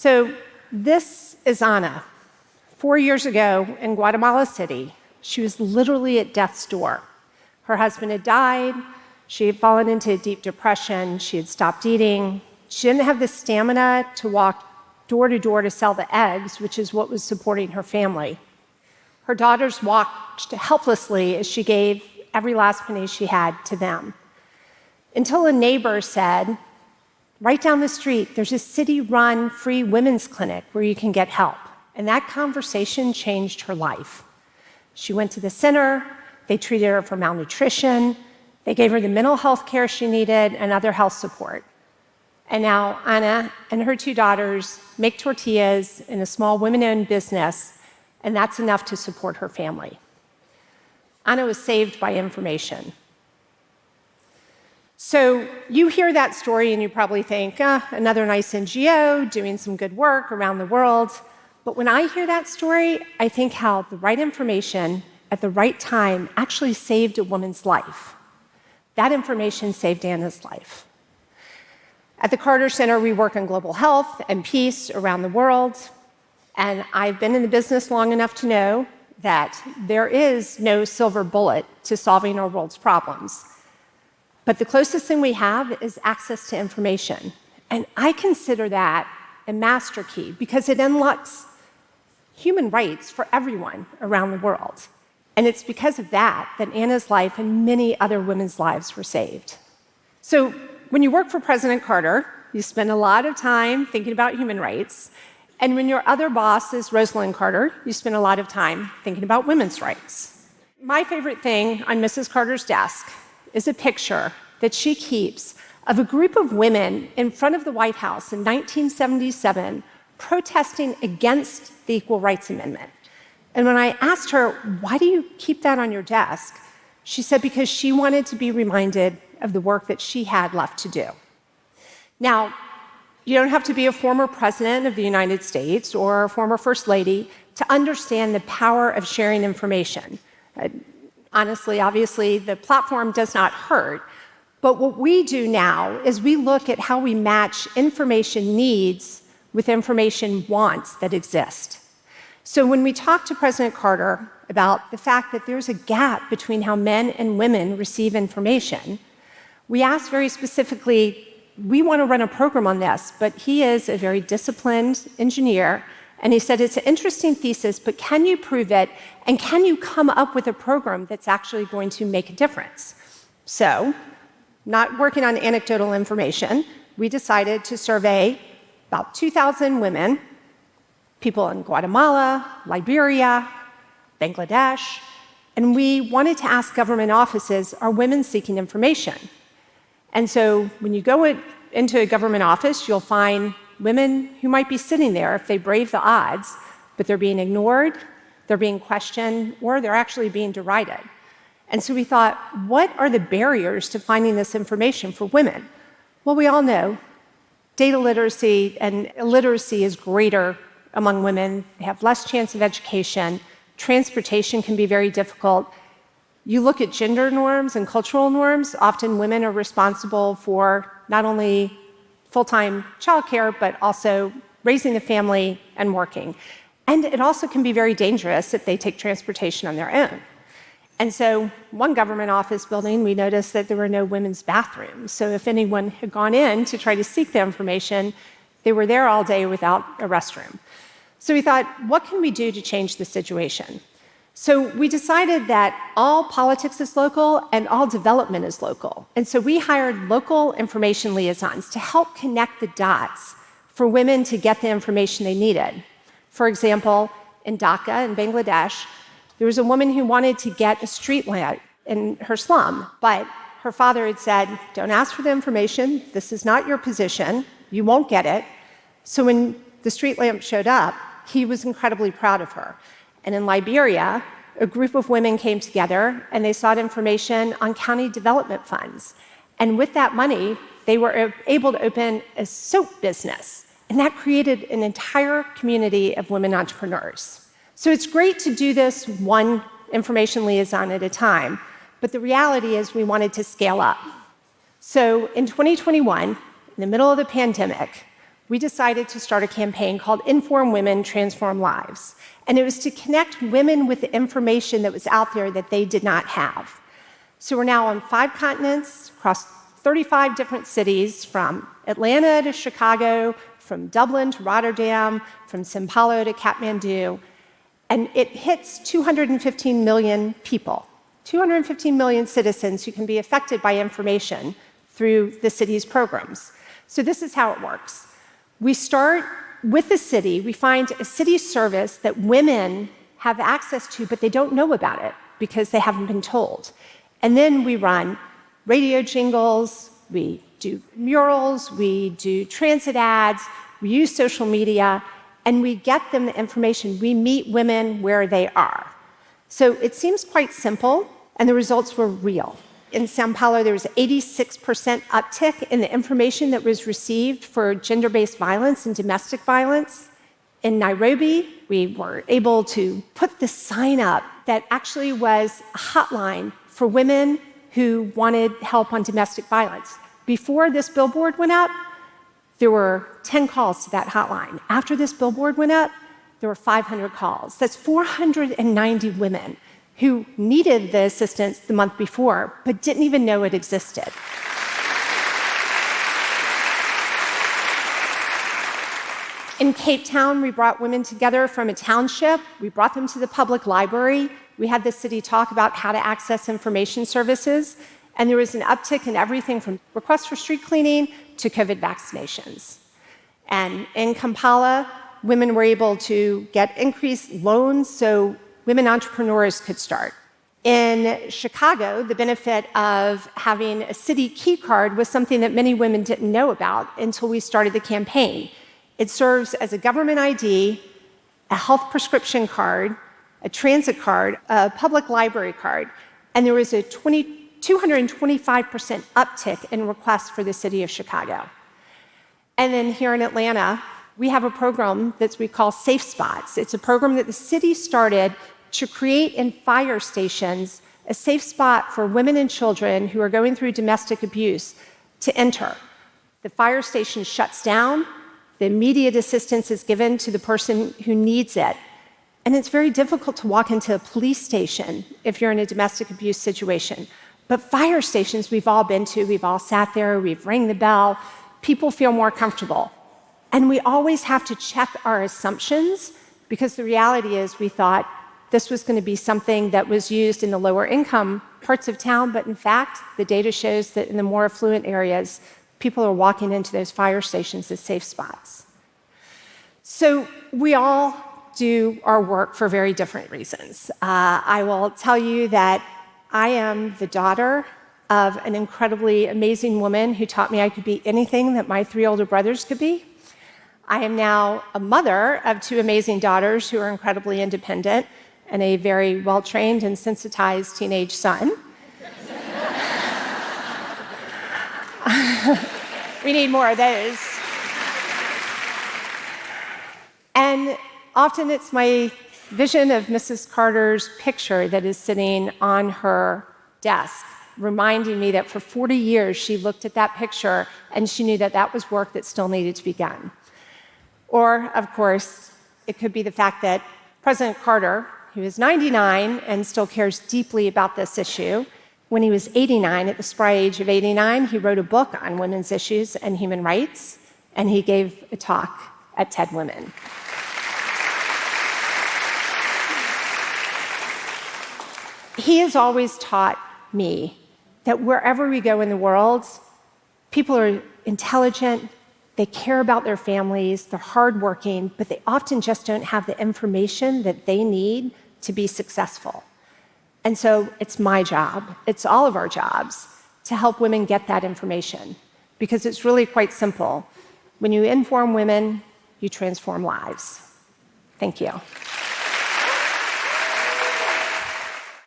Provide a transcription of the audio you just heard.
So this is Ana. 4 years ago in Guatemala City, she was literally at death's door. Her husband had died. She had fallen into a deep depression. She had stopped eating. She didn't have the stamina to walk door to door to sell the eggs, which is what was supporting her family. Her daughters watched helplessly as she gave every last penny she had to them. Until a neighbor said, right down the street, there's a city-run free women's clinic where you can get help. And that conversation changed her life. She went to the center. They treated her for malnutrition. They gave her the mental health care she needed and other health support. And now Ana and her 2 daughters make tortillas in a small women-owned business, and that's enough to support her family. Ana was saved by information. So you hear that story and you probably think, another nice NGO doing some good work around the world. But when I hear that story, I think how the right information at the right time actually saved a woman's life. That information saved Ana's life. At the Carter Center, we work on global health and peace around the world. And I've been in the business long enough to know that there is no silver bullet to solving our world's problems. But the closest thing we have is access to information. And I consider that a master key because it unlocks human rights for everyone around the world. And it's because of that that Ana's life and many other women's lives were saved. So when you work for President Carter, you spend a lot of time thinking about human rights. And when your other boss is Rosalynn Carter, you spend a lot of time thinking about women's rights. My favorite thing on Mrs. Carter's desk is a picture that she keeps of a group of women in front of the White House in 1977 protesting against the Equal Rights Amendment. And when I asked her, why do you keep that on your desk? She said because she wanted to be reminded of the work that she had left to do. Now, you don't have to be a former president of the United States or a former first lady to understand the power of sharing information. Honestly, obviously, the platform does not hurt. But what we do now is we look at how we match information needs with information wants that exist. So when we talk to President Carter about the fact that there's a gap between how men and women receive information, we asked very specifically, we want to run a program on this, but he is a very disciplined engineer, and he said, it's an interesting thesis, but can you prove it, and can you come up with a program that's actually going to make a difference? So, not working on anecdotal information, we decided to survey about 2,000 women, people in Guatemala, Liberia, Bangladesh, and we wanted to ask government offices, are women seeking information? And so when you go into a government office, you'll find women who might be sitting there if they brave the odds, but they're being ignored, they're being questioned, or they're actually being derided. And so we thought, what are the barriers to finding this information for women? Well, we all know data literacy and illiteracy is greater among women. They have less chance of education. Transportation can be very difficult. You look at gender norms and cultural norms, often women are responsible for not only full-time childcare, but also raising the family and working. And it also can be very dangerous if they take transportation on their own. And so one government office building, we noticed that there were no women's bathrooms. So if anyone had gone in to try to seek the information, they were there all day without a restroom. So we thought, what can we do to change the situation? So we decided that all politics is local and all development is local. And so we hired local information liaisons to help connect the dots for women to get the information they needed. For example, in Dhaka, in Bangladesh, there was a woman who wanted to get a street lamp in her slum, but her father had said, don't ask for the information, this is not your position, you won't get it. So when the street lamp showed up, he was incredibly proud of her. And in Liberia, a group of women came together and they sought information on county development funds. And with that money, they were able to open a soap business. And that created an entire community of women entrepreneurs. So it's great to do this one information liaison at a time, but the reality is we wanted to scale up. So in 2021, in the middle of the pandemic, we decided to start a campaign called Inform Women, Transform Lives. And it was to connect women with the information that was out there that they did not have. So we're now on 5 continents, across 35 different cities, from Atlanta to Chicago, from Dublin to Rotterdam, from São Paulo to Kathmandu. And it hits 215 million people, 215 million citizens who can be affected by information through the city's programs. So this is how it works. We start with the city. We find a city service that women have access to, but they don't know about it because they haven't been told. And then we run radio jingles, we do murals, we do transit ads, we use social media, and we get them the information. We meet women where they are. So it seems quite simple, and the results were real. In São Paulo, there was an 86% uptick in the information that was received for gender-based violence and domestic violence. In Nairobi, we were able to put the sign up that actually was a hotline for women who wanted help on domestic violence. Before this billboard went up, there were 10 calls to that hotline. After this billboard went up, there were 500 calls. That's 490 women who needed the assistance the month before, but didn't even know it existed. In Cape Town, we brought women together from a township. We brought them to the public library. We had the city talk about how to access information services, and there was an uptick in everything from requests for street cleaning to COVID vaccinations. And in Kampala, women were able to get increased loans so women entrepreneurs could start. In Chicago, the benefit of having a city key card was something that many women didn't know about until we started the campaign. It serves as a government ID, a health prescription card, a transit card, a public library card, and there was a 225% uptick in requests for the city of Chicago. And then here in Atlanta, we have a program that we call Safe Spots. It's a program that the city started to create in fire stations a safe spot for women and children who are going through domestic abuse to enter. The fire station shuts down, the immediate assistance is given to the person who needs it. And it's very difficult to walk into a police station if you're in a domestic abuse situation. But fire stations we've all been to, we've all sat there, we've rang the bell, people feel more comfortable. And we always have to check our assumptions because the reality is we thought this was going to be something that was used in the lower income parts of town, but in fact, the data shows that in the more affluent areas, people are walking into those fire stations as safe spots. So we all do our work for very different reasons. I will tell you that I am the daughter of an incredibly amazing woman who taught me I could be anything that my 3 older brothers could be. I am now a mother of 2 amazing daughters who are incredibly independent and a very well-trained and sensitized teenage son. We need more of those. And often it's my vision of Mrs. Carter's picture that is sitting on her desk, reminding me that for 40 years she looked at that picture and she knew that that was work that still needed to be done. Or, of course, it could be the fact that President Carter, who is 99 and still cares deeply about this issue, when he was 89, at the spry age of 89, he wrote a book on women's issues and human rights, and he gave a talk at TED Women. He has always taught me that wherever we go in the world, people are intelligent, they care about their families, they're hardworking, but they often just don't have the information that they need to be successful. And so it's my job, it's all of our jobs, to help women get that information. Because it's really quite simple. When you inform women, you transform lives. Thank you.